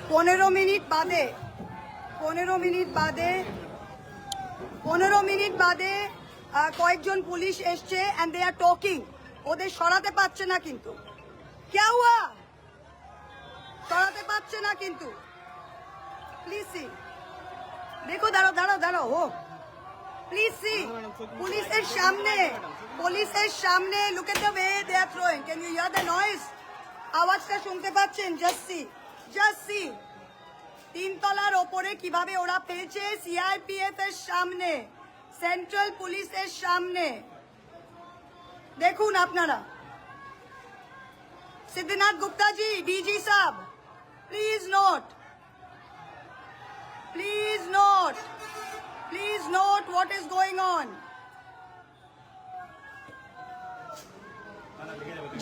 15 minute বাদে কয়েকজন police এসছে এন্ড দে আর টকিং। ওদের সরাতে পারছে না, কিন্তু क्या हुआ? সরাতে পারছে না কিন্তু। প্লিজ সি, দেখো, দাঁড়াও হো, প্লিজ সি, পুলিশের সামনে look at the way they are throwing. Can you hear the noise? আওয়াজটা শুনতে পাচ্ছেন? জাস্ট সি, 3 তলার ওপরে কিভাবে ওরা ফেলছে, সিআরপিএফ এর সামনে, সেন্ট্রাল পুলিশের সামনে। দেখুন আপনারা। सिद्धिनाथ गुप्ता जी, डीजी साहब, please note what is going on.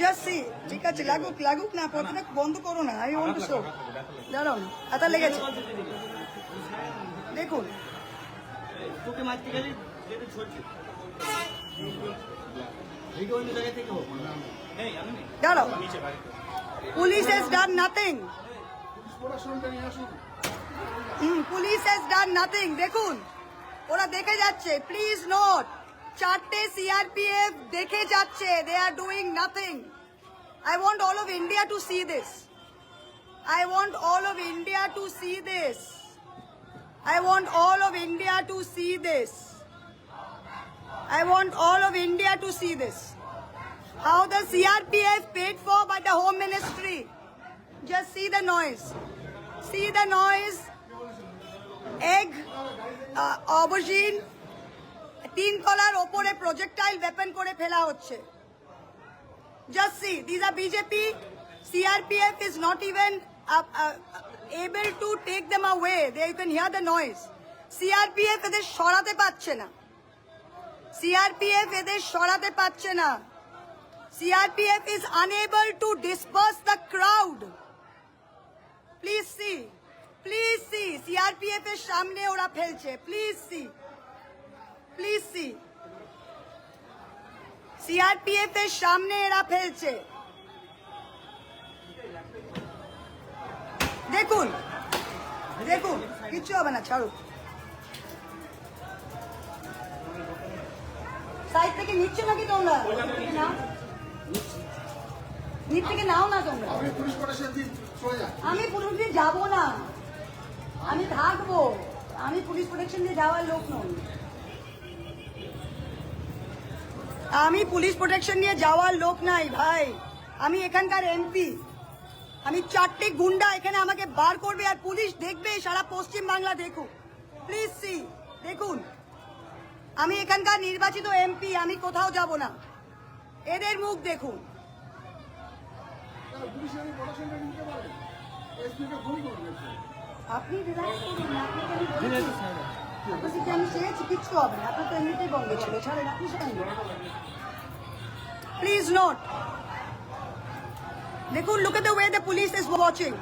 Just see, ঠিক আছে, লাগুক না, প্রথমে বন্ধ করো না। আমি ওয়ান্ট টু শো। দাঁড়াও, আতা লেগেছে, দেখুন। তোকে মারতে গেলে যেতে ছড়ছে এই কোন জায়গা থেকে হোক এই আমি দাঁড়াও। Police has done nothing. Police has done nothing. দেখুন, ওরা দেখে যাচ্ছে। প্লিজ নোট, 4টে সিআরপিএফ দেখে যাচ্ছে। They are doing nothing. I want all of India to see this. I want all of India to see this. I want all of India to see this. I want all of India to see this. How the CRPF paid for by the Home Ministry. Just see the noise. See the noise. Egg, aubergine, 3 তলার ওপরে projectile weapon করে ফেলা হচ্ছে। Just see, these are BJP. CRPF is not even able to take them away. They can hear the noise. CRPF এদের সরাতে পারছে না। CRPF is unable to disperse the crowd. Please see. CRPF এর সামনে ওরা ফেলছে। Please see. CRPF এর সামনে এরা ফেলছে। দেখুন, কিচ্ছু হবে না, ছাড়ো। সাইড থেকে নিচ্ছ নাকি তোমরা? নিচ থেকে নাও না তোমরা। আমি পুলিশ দিয়ে যাবো না, আমি থাকবো। আমি পুলিশ প্রোটেকশন দিয়ে যাওয়ার লোক নই। আমি পুলিশ প্রোটেকশন নিয়ে যাওয়ার লোক নাই ভাই। আমি এখানকার এমপি। আমি 4টে গুন্ডা এখানে আমাকে বার করবে আর পুলিশ দেখবে, সারা পশ্চিম বাংলা দেখুক। প্লিজ সি, দেখুন, আমি এখানকার নির্বাচিত এমপি। আমি কোথাও যাব না। এদের মুখ দেখুন। আপনি রিল্যাক্স করুন, আপনাকে আমি চেয়েছি, কিচ্ছু হবে না। আপনার তো এমনিতেই বন্ধ ছিল, ছাড়েন, আপনি সেখানে। প্লিজ নোট, দেখুন, look at the way the police is watching.